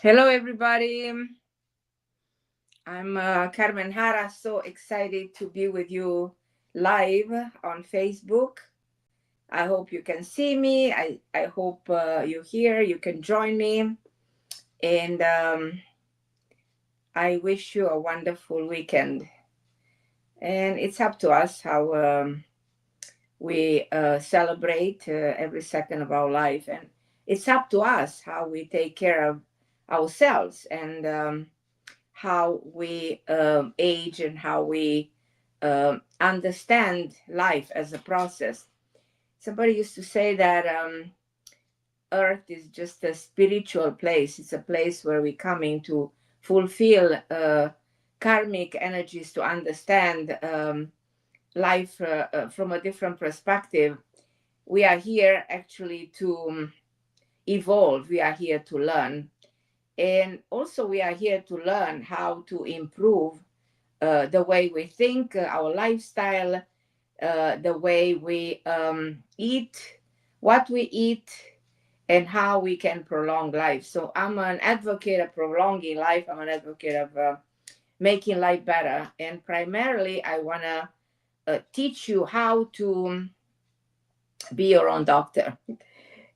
Hello, everybody. I'm Carmen Harra. So excited to be with you live on Facebook. I hope you can see me. I hope you're here. You can join me. And I wish you a wonderful weekend. And it's up to us how we celebrate every second of our life. And it's up to us how we take care of ourselves and how we age and how we understand life as a process. Somebody used to say that Earth is just a spiritual place. It's a place where we come in to fulfill karmic energies to understand life from a different perspective. We are here actually to evolve. We are here to learn. And also, we are here to learn how to improve the way we think, our lifestyle, the way we eat, what we eat, and how we can prolong life. So I'm an advocate of prolonging life. I'm an advocate of making life better. And primarily, I want to teach you how to be your own doctor.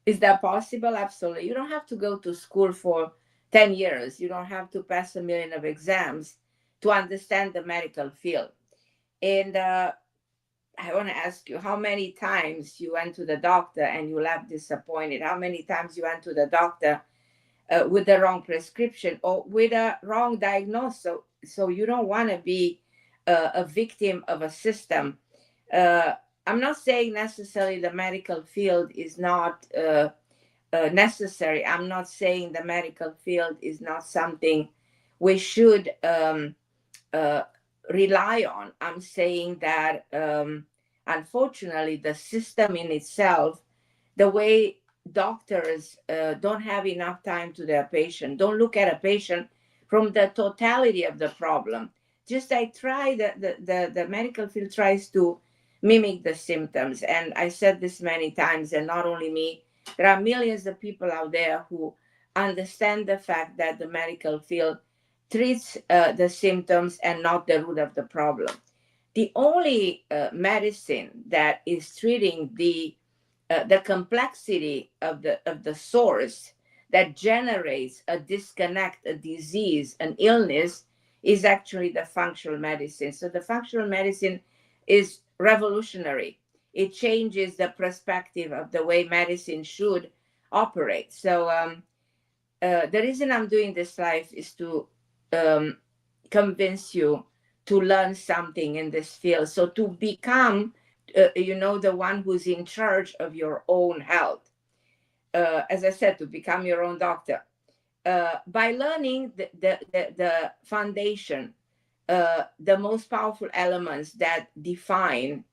Is that possible? Absolutely. You don't have to go to school for 10 years. You don't have to pass a million of exams to understand the medical field. And I want to ask you how many times you went to the doctor and you left disappointed? How many times you went to the doctor with the wrong prescription or with a wrong diagnosis? So you don't want to be a victim of a system. Uh, I'm not saying necessarily the medical field is not necessary. I'm not saying the medical field is not something we should uh, rely on. I'm saying that unfortunately, the system in itself, the way doctors don't have enough time to their patient, don't look at a patient from the totality of the problem. Just I try the medical field tries to mimic the symptoms. And I said this many times, and not only me, there are millions of people out there who understand the fact that the medical field treats the symptoms and not the root of the problem. The only medicine that is treating the complexity of the source that generates a disconnect, a disease, an illness is actually the functional medicine. So the functional medicine is revolutionary. It changes the perspective of the way medicine should operate. So the reason I'm doing this live is to um, convince you to learn something in this field. So to become, the one who's in charge of your own health. As I said, to become your own doctor. By learning the foundation, the most powerful elements that define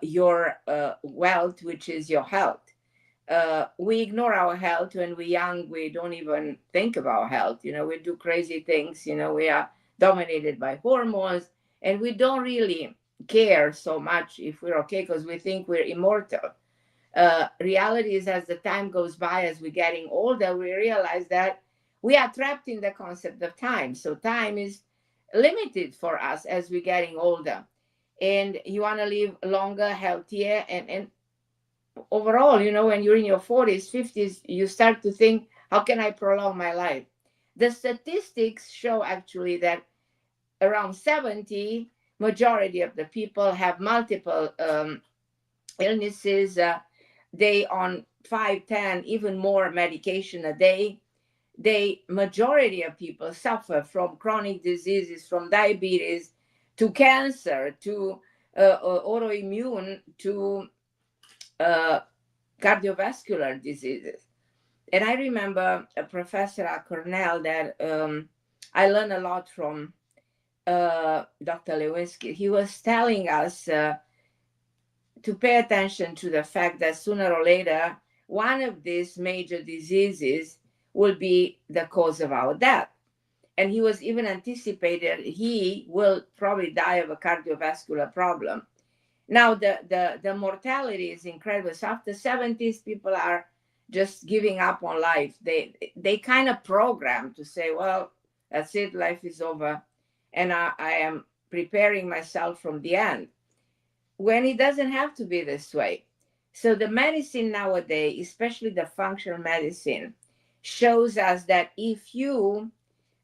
your wealth, which is your health. We ignore our health when we're young. We don't even think about health. We do crazy things. We are dominated by hormones, and we don't really care so much if we're okay because we think we're immortal. Reality is, as the time goes by, as we're getting older, we realize that we are trapped in the concept of time. So time is limited for us as we're getting older. And you want to live longer, healthier, and overall, when you're in your 40s, 50s, you start to think, how can I prolong my life? The statistics show actually that around 70, majority of the people have multiple illnesses. They on 5, 10, even more medication a day. The majority of people suffer from chronic diseases, from diabetes to cancer to autoimmune to uh, cardiovascular diseases. And I remember a professor at Cornell that I learned a lot from, Dr. Lewinsky. He was telling us to pay attention to the fact that sooner or later, one of these major diseases will be the cause of our death. And he was even anticipated he will probably die of a cardiovascular problem. Now, the mortality is incredible. So after 70s, people are just giving up on life. They kind of program to say, well, that's it, life is over, and I am preparing myself from the end, when it doesn't have to be this way. So the medicine nowadays, especially the functional medicine, shows us that if you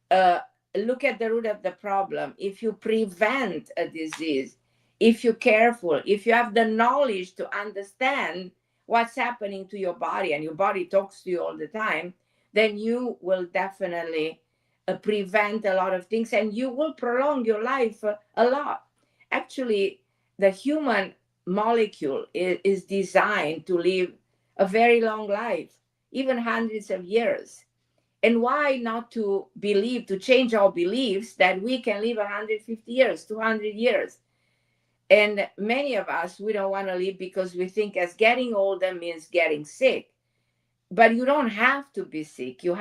uh, look at the root of the problem, if you prevent a disease, if you're careful, if you have the knowledge to understand what's happening to your body, and your body talks to you all the time, then you will definitely prevent a lot of things, and you will prolong your life a lot. Actually, the human molecule is designed to live a very long life, even hundreds of years. And why not to believe, to change our beliefs that we can live 150 years, 200 years? And many of us, we don't want to live because we think as getting older means getting sick. But you don't have to be sick. You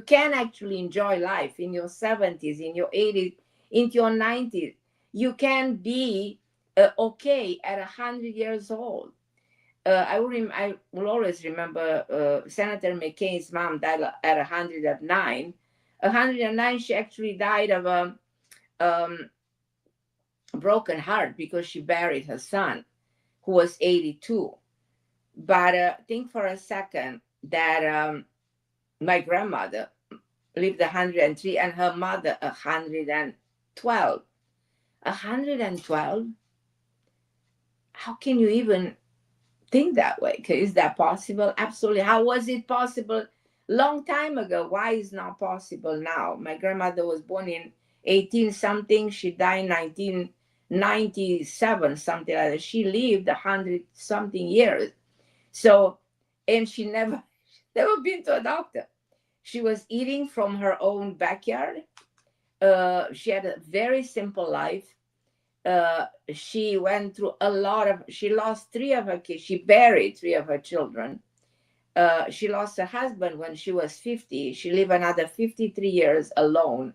can actually enjoy life in your 70s, in your 80s, into your 90s. You can be okay at 100 years old. I will always remember Senator McCain's mom died at 109. 109, she actually died of a broken heart because she buried her son, who was 82. But think for a second that my grandmother lived 103 and her mother 112. 112? How can you even think that way? Is that possible? Absolutely. How was it possible long time ago? Why is not possible now? My grandmother was born in 18 something. She died in 1997, something like that. She lived 100 something years. So, and she never been to a doctor. She was eating from her own backyard. She had a very simple life. She went through a lot of, she lost three of her kids. She buried three of her children. She lost her husband when she was 50. She lived another 53 years alone.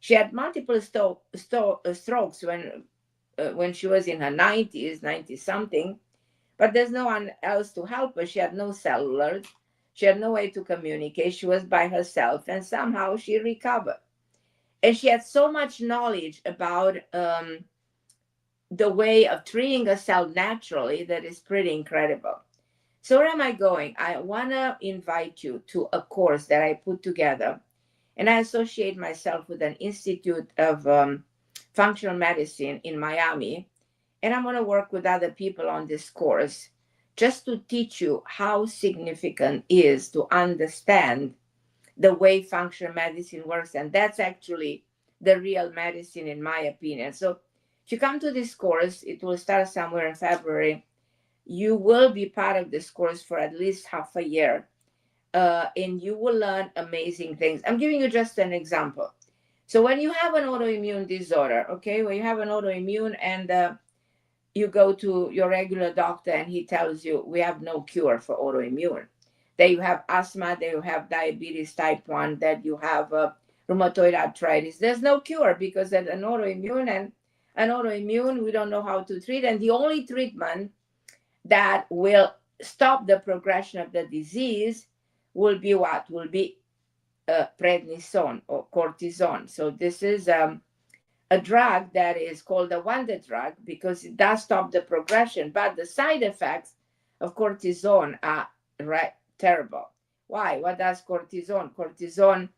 She had multiple strokes when she was in her 90s, 90 something, but there's no one else to help her. She had no cellular. She had no way to communicate. She was by herself, and somehow she recovered. And she had so much knowledge about the way of treating herself naturally that is pretty incredible. So where am I going? I want to invite you to a course that I put together, and I associate myself with an institute of functional medicine in Miami, and I'm going to work with other people on this course just to teach you how significant it is to understand the way functional medicine works. And that's actually the real medicine, in my opinion. So if you come to this course, it will start somewhere in February. You will be part of this course for at least half a year, and you will learn amazing things. I'm giving you just an example. So when you have an autoimmune disorder, okay, when you have an autoimmune and you go to your regular doctor and he tells you we have no cure for autoimmune, that you have asthma, that you have diabetes type 1, that you have rheumatoid arthritis, there's no cure because an autoimmune, and an autoimmune we don't know how to treat. And the only treatment that will stop the progression of the disease will be what? Will be prednisone or cortisone. So this is a drug that is called a wonder drug because it does stop the progression, but the side effects of cortisone are terrible. Why? What does cortisone? Cortisone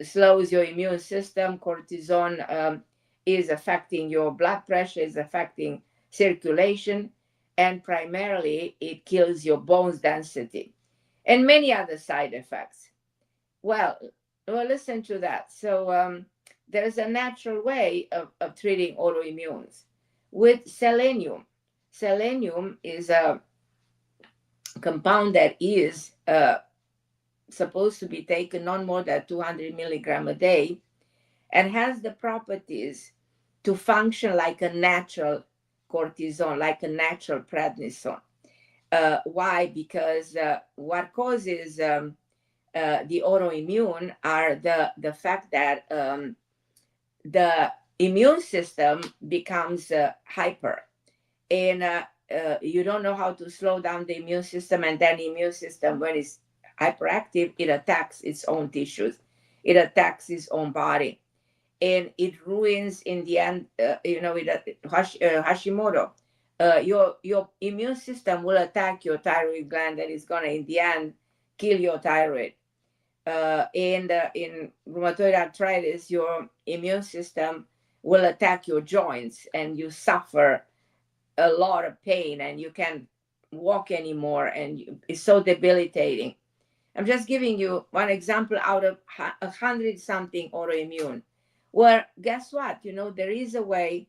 slows your immune system. Cortisone is affecting your blood pressure, is affecting circulation, and primarily it kills your bones density and many other side effects. Well, listen to that. So there's a natural way of treating autoimmunes with selenium. Selenium is a compound that is supposed to be taken not more than 200 milligrams a day and has the properties to function like a natural cortisone, like a natural prednisone. Why? Because what causes the autoimmune are the fact that the immune system becomes hyper. And you don't know how to slow down the immune system, and then the immune system, when it's hyperactive, it attacks its own tissues, it attacks its own body, and it ruins in the end. Hashimoto, your immune system will attack your thyroid gland, and it's gonna in the end kill your thyroid. And in rheumatoid arthritis, your immune system will attack your joints, and you suffer a lot of pain, and you can't walk anymore, and it's so debilitating. I'm just giving you one example out of 100 something autoimmune, where guess what? There is a way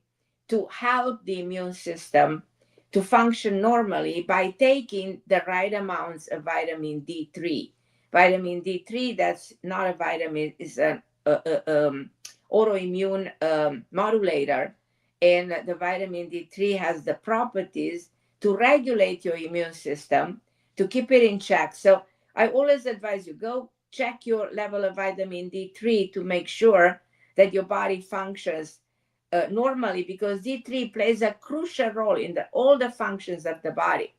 to help the immune system to function normally by taking the right amounts of vitamin D3. Vitamin D3, that's not a vitamin, is an autoimmune modulator. And the vitamin D3 has the properties to regulate your immune system, to keep it in check. So I always advise you, go check your level of vitamin D3 to make sure that your body functions normally, because D3 plays a crucial role in all the functions of the body.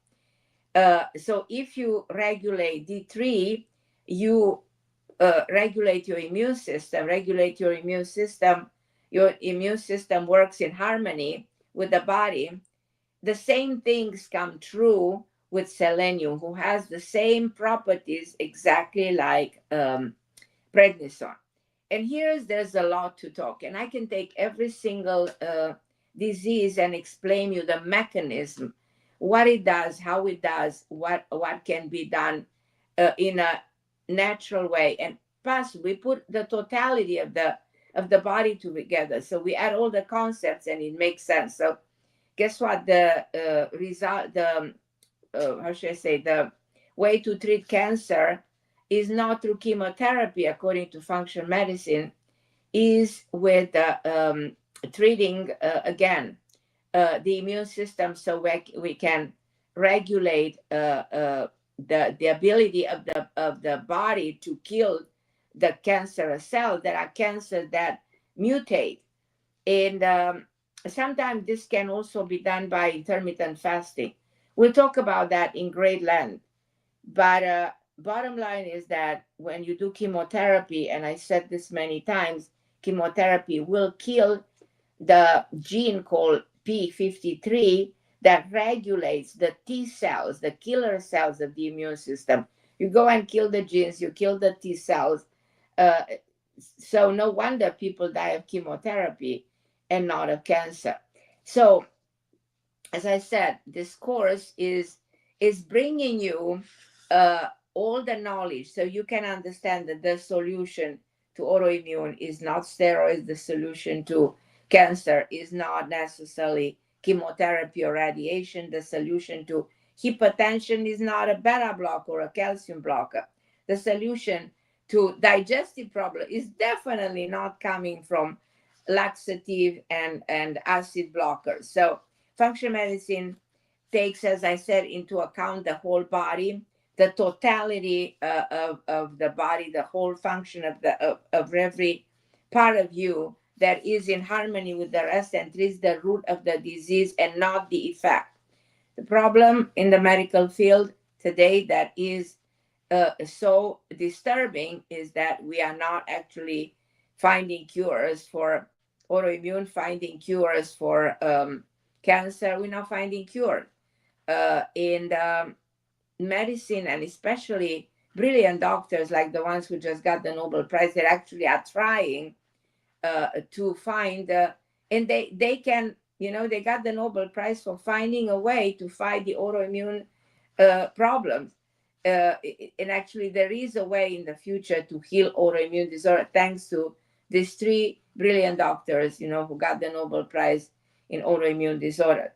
So if you regulate D3, you regulate your immune system. Your immune system works in harmony with the body. The same things come true with selenium, who has the same properties exactly like prednisone. And there's a lot to talk, and I can take every single disease and explain you the mechanism, what it does, how it does, what can be done in a natural way. And plus, we put the totality of the body together, so we add all the concepts, and it makes sense. So guess what? The result, the how should I say, the way to treat cancer is not through chemotherapy, according to functional medicine, is with treating again the immune system, so we can regulate the ability of the body to kill the cancerous cells that are cancer that mutate. And sometimes this can also be done by intermittent fasting. We'll talk about that in great length. But bottom line is that when you do chemotherapy, and I said this many times, chemotherapy will kill the gene called P53 that regulates the T cells, the killer cells of the immune system. You go and kill the genes, you kill the T cells. So no wonder people die of chemotherapy and not of cancer. So, as I said, this course is bringing you all the knowledge, so you can understand that the solution to autoimmune is not steroids. The solution to cancer is not necessarily chemotherapy or radiation. The solution to hypertension is not a beta blocker or a calcium blocker. The solution to digestive problem is definitely not coming from laxative and acid blockers. So functional medicine takes, as I said, into account the whole body, the totality of the body, the whole function of every part of you that is in harmony with the rest, and treats the root of the disease and not the effect. The problem in the medical field today that is so disturbing is that we are not actually finding cures for autoimmune, finding cures for cancer. We're not finding cures. In medicine, and especially brilliant doctors like the ones who just got the Nobel Prize, they actually are trying to find, and they can, they got the Nobel Prize for finding a way to fight the autoimmune problems. And actually, there is a way in the future to heal autoimmune disorder thanks to these three brilliant doctors, who got the Nobel Prize in autoimmune disorder.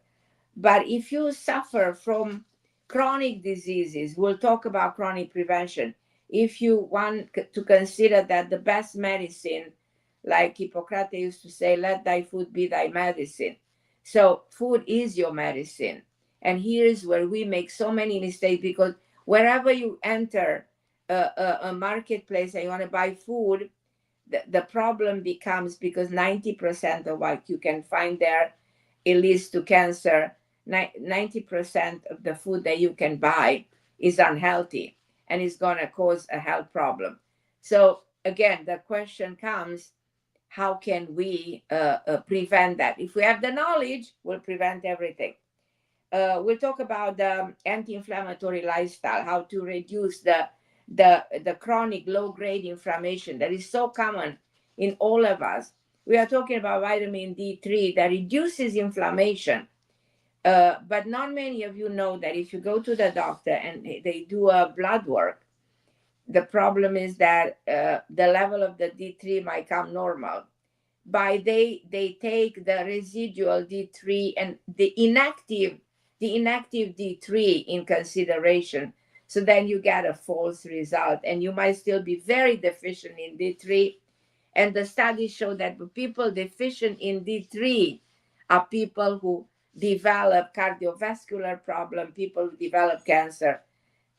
But if you suffer from chronic diseases, we'll talk about chronic prevention. If you want to consider that the best medicine, like Hippocrates used to say, let thy food be thy medicine. So food is your medicine. And here's where we make so many mistakes, because wherever you enter a marketplace and you want to buy food, the problem becomes, because 90% of what you can find there, it leads to cancer. 90% of the food that you can buy is unhealthy and is going to cause a health problem. So again, the question comes, how can we prevent that? If we have the knowledge, we'll prevent everything. We'll talk about the anti-inflammatory lifestyle, how to reduce the chronic low-grade inflammation that is so common in all of us. We are talking about vitamin D3 that reduces inflammation. But not many of you know that if you go to the doctor and they do a blood work, the problem is that the level of the D3 might come normal. They take the residual D3 and the inactive D3 in consideration. So then you get a false result, and you might still be very deficient in D3. And the studies show that people deficient in D3 are people who develop cardiovascular problem, people who develop cancer,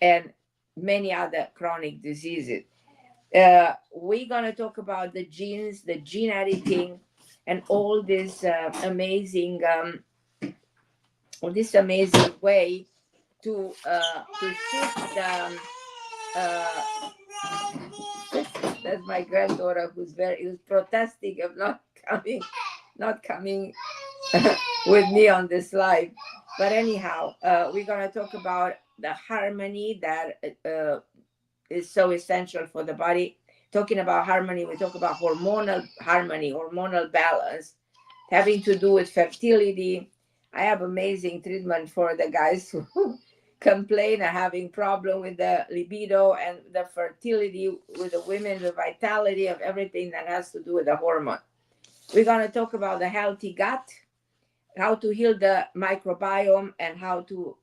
and many other chronic diseases. We're going to talk about the genes, the gene editing, and all this amazing way to shift the. That's my granddaughter who's protesting of not coming with me on this live. But anyhow, we're going to talk about the harmony that is so essential for the body. Talking about harmony, we talk about hormonal harmony, hormonal balance, having to do with fertility. I have amazing treatment for the guys who complain of having problem with the libido and the fertility, with the women, the vitality of everything that has to do with the hormone. We're going to talk about the healthy gut, how to heal the microbiome, and how to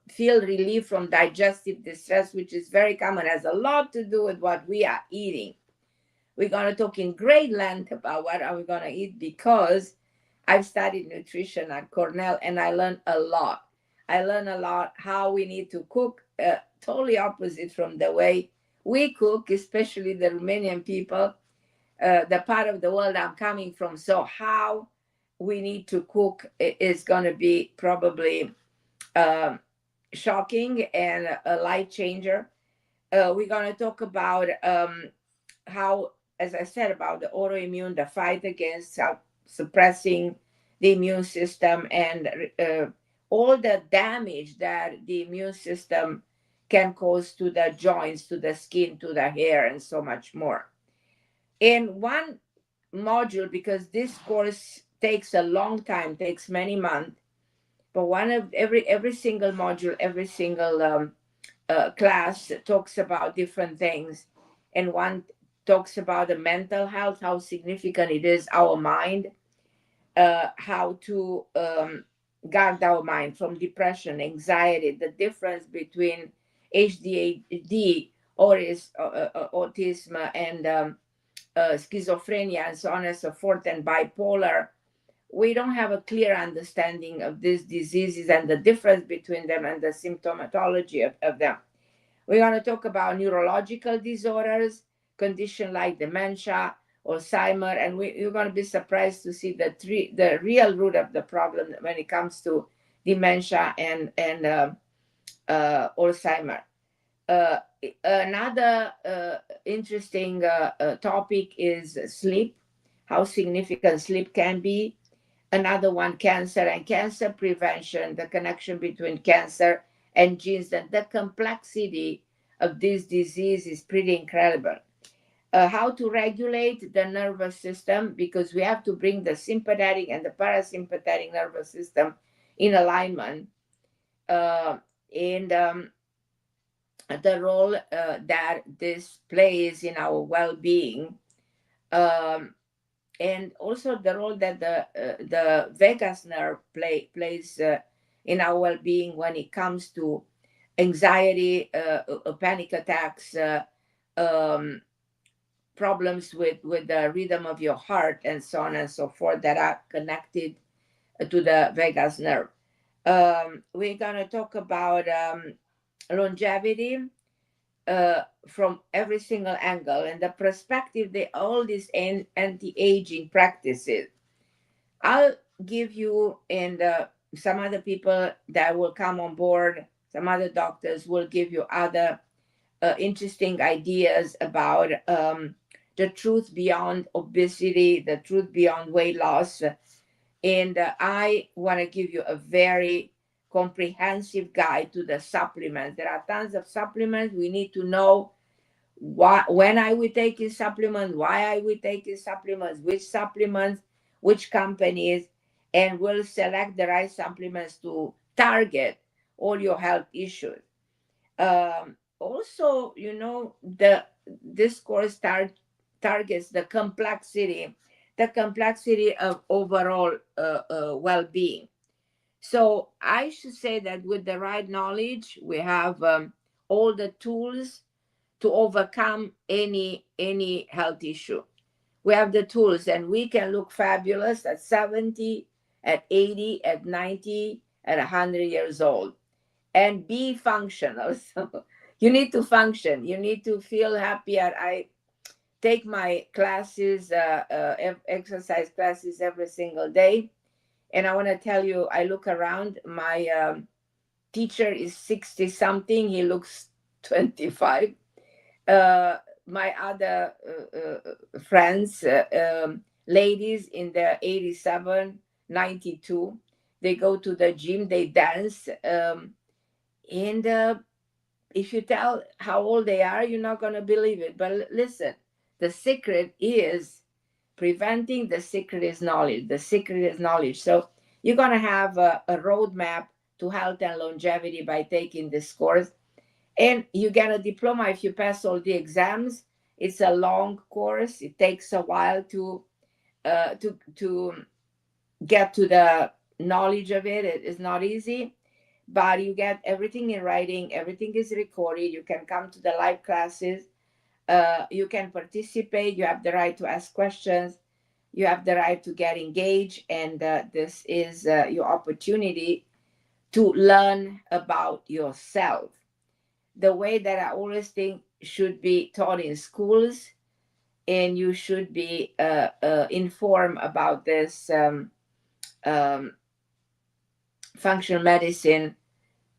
feel relief from digestive distress, which is very common, has a lot to do with what we are eating. We're going to talk in great length about what are we going to eat, because I've studied nutrition at Cornell and I learned a lot. I learned a lot how we need to cook, totally opposite from the way we cook, especially the Romanian people, the part of the world I'm coming from. So how we need to cook is going to be probably shocking and a life changer. We're going to talk about how, as I said, about the autoimmune, the fight against suppressing the immune system, and all the damage that the immune system can cause to the joints, to the skin, to the hair, and so much more. In one module, because this course takes a long time, takes many months, but one of every single module, every single class talks about different things, and one talks about the mental health, how significant it is, our mind, how to guard our mind from depression, anxiety, the difference between HDAD, or is autism, and schizophrenia, and so on and so forth, and bipolar. We don't have a clear understanding of these diseases and the difference between them and the symptomatology of them. We're going to talk about neurological disorders, conditions like dementia, Alzheimer, and you're going to be surprised to see the real root of the problem when it comes to dementia and Alzheimer. Another interesting topic is sleep, how significant sleep can be. Another one, cancer and cancer prevention, the connection between cancer and genes, and the complexity of this disease is pretty incredible. How to regulate the nervous system, because we have to bring the sympathetic and the parasympathetic nervous system in alignment, and the role that this plays in our well-being, and also the role that the vagus nerve plays in our well-being when it comes to anxiety, panic attacks, problems with the rhythm of your heart, and so on and so forth, that are connected to the vagus nerve. We're going to talk about longevity from every single angle, and the perspective, all these anti-aging practices. I'll give you in the some other people that will come on board, some other doctors will give you other interesting ideas about the truth beyond obesity, the truth beyond weight loss. And I want to give you a very comprehensive guide to the supplements. There are tons of supplements. We need to know when I will take a supplement, why I will take a supplements, which companies, and we'll select the right supplements to target all your health issues. Also, the this course targets the complexity of overall well-being. So I should say that with the right knowledge, we have all the tools to overcome any health issue. We have the tools, and we can look fabulous at 70, at 80, at 90, at 100 years old, and be functional. So you need to function. You need to feel happier. I take my classes, exercise classes every single day. And I want to tell you, I look around, my teacher is 60 something. He looks 25. My other friends, ladies in their 87, 92, they go to the gym, they dance. And if you tell how old they are, you're not going to believe it. But listen, the secret is preventing. The secret is knowledge. The secret is knowledge. So you're going to have a roadmap to health and longevity by taking this course. And you get a diploma if you pass all the exams. It's a long course. It takes a while to get to the knowledge of it. It is not easy, but you get everything in writing. Everything is recorded. You can come to the live classes. You can participate. You have the right to ask questions. You have the right to get engaged. And this is your opportunity to learn about yourself. The way that I always think should be taught in schools, and you should be informed about this functional medicine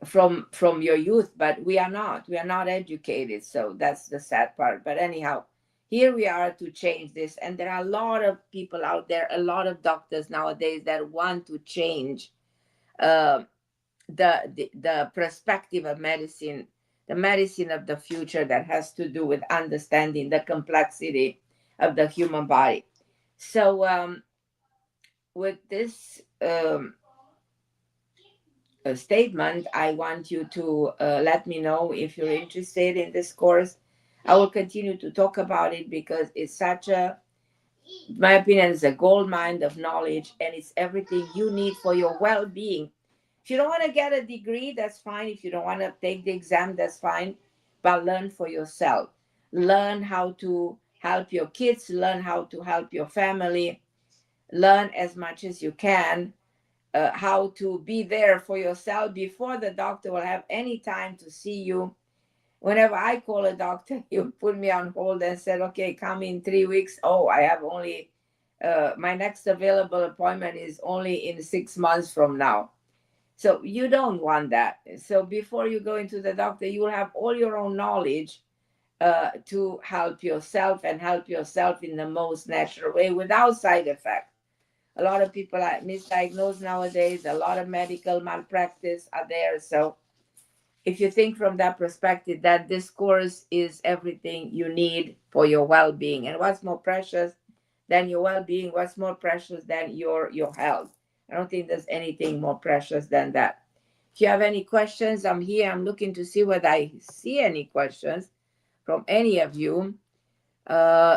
from your youth. But we are not educated, so that's the sad part. But anyhow, here we are to change this, and there are a lot of people out there, a lot of doctors nowadays that want to change the perspective of medicine, the medicine of the future that has to do with understanding the complexity of the human body. So with this statement, I want you to let me know if you're interested in this course. I will continue to talk about it because it's such a, my opinion, is a gold mine of knowledge, and it's everything you need for your well-being. If you don't want to get a degree, that's fine. If you don't want to take the exam, that's fine. But learn for yourself. Learn how to help your kids. Learn how to help your family. Learn as much as you can how to be there for yourself before the doctor will have any time to see you. Whenever I call a doctor, he'll put me on hold and said, okay, come in 3 weeks. Oh, I have only, my next available appointment is only in 6 months from now. So you don't want that. So before you go into the doctor, you will have all your own knowledge to help yourself, and help yourself in the most natural way without side effects. A lot of people are misdiagnosed nowadays. A lot of medical malpractice are there. So if you think from that perspective, that this course is everything you need for your well-being. And what's more precious than your well-being? What's more precious than your health? I don't think there's anything more precious than that. If you have any questions, I'm here. I'm looking to see whether I see any questions from any of you.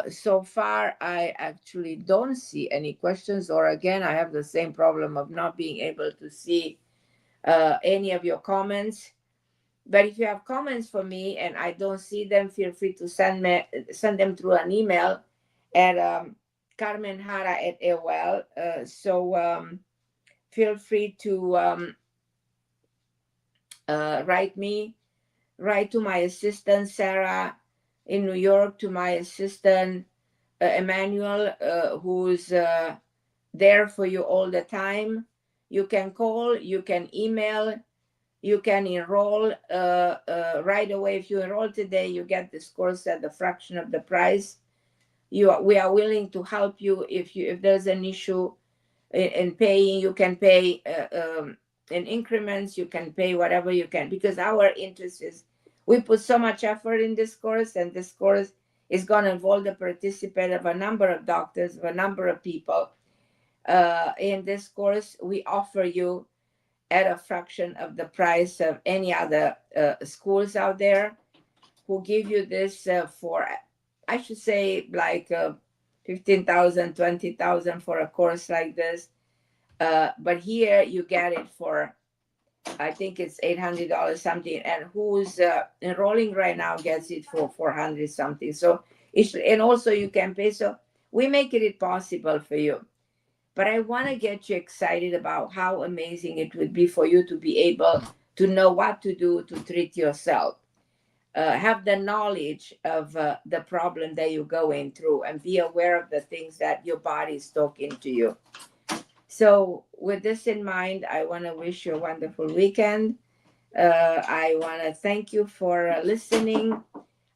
So far, I actually don't see any questions, or again, I have the same problem of not being able to see any of your comments. But if you have comments for me and I don't see them, feel free to send them through an email at Carmen Harra at AOL. Feel free to write to my assistant Sarah in New York, to my assistant Emmanuel, who's there for you all the time. You can call, you can email, you can enroll right away. If you enroll today, you get this course at the fraction of the price. We are willing to help you if there's an issue in paying. You can pay in increments. You can pay whatever you can, because our interest is, we put so much effort in this course, and this course is going to involve the participant of a number of doctors, of a number of people. In this course, we offer you at a fraction of the price of any other schools out there who give you this for, I should say, like 15,000, 20,000 for a course like this. But here you get it for, I think it's $800 something, and who's enrolling right now gets it for 400 something. So and also you can pay. So we make it possible for you. But I want to get you excited about how amazing it would be for you to be able to know what to do to treat yourself. Have the knowledge of the problem that you're going through, and be aware of the things that your body is talking to you. So with this in mind, I want to wish you a wonderful weekend. I want to thank you for listening.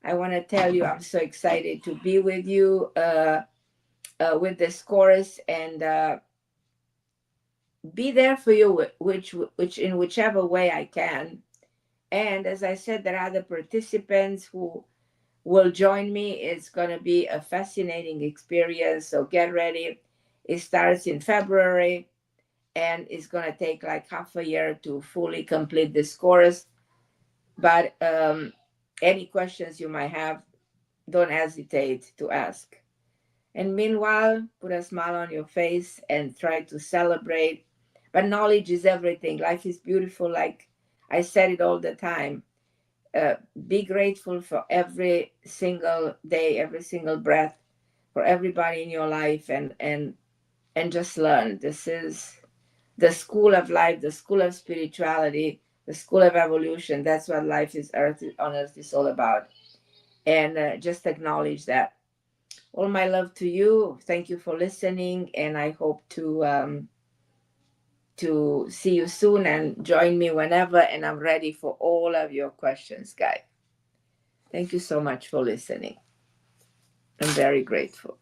I want to tell you I'm so excited to be with you with this course, and be there for you, which in whichever way I can. And as I said, there are other participants who will join me. It's going to be a fascinating experience. So get ready. It starts in February, and it's going to take like half a year to fully complete this course. But any questions you might have, don't hesitate to ask. And meanwhile, put a smile on your face and try to celebrate. But knowledge is everything. Life is beautiful. Like I said it all the time. Be grateful for every single day, every single breath, for everybody in your life, and just learn. This is the school of life, the school of spirituality, the school of evolution. That's what life is on earth is all about. And just acknowledge that. All my love to you. Thank you for listening, and I hope to see you soon, and join me whenever, and I'm ready for all of your questions, guys. Thank you so much for listening. I'm very grateful.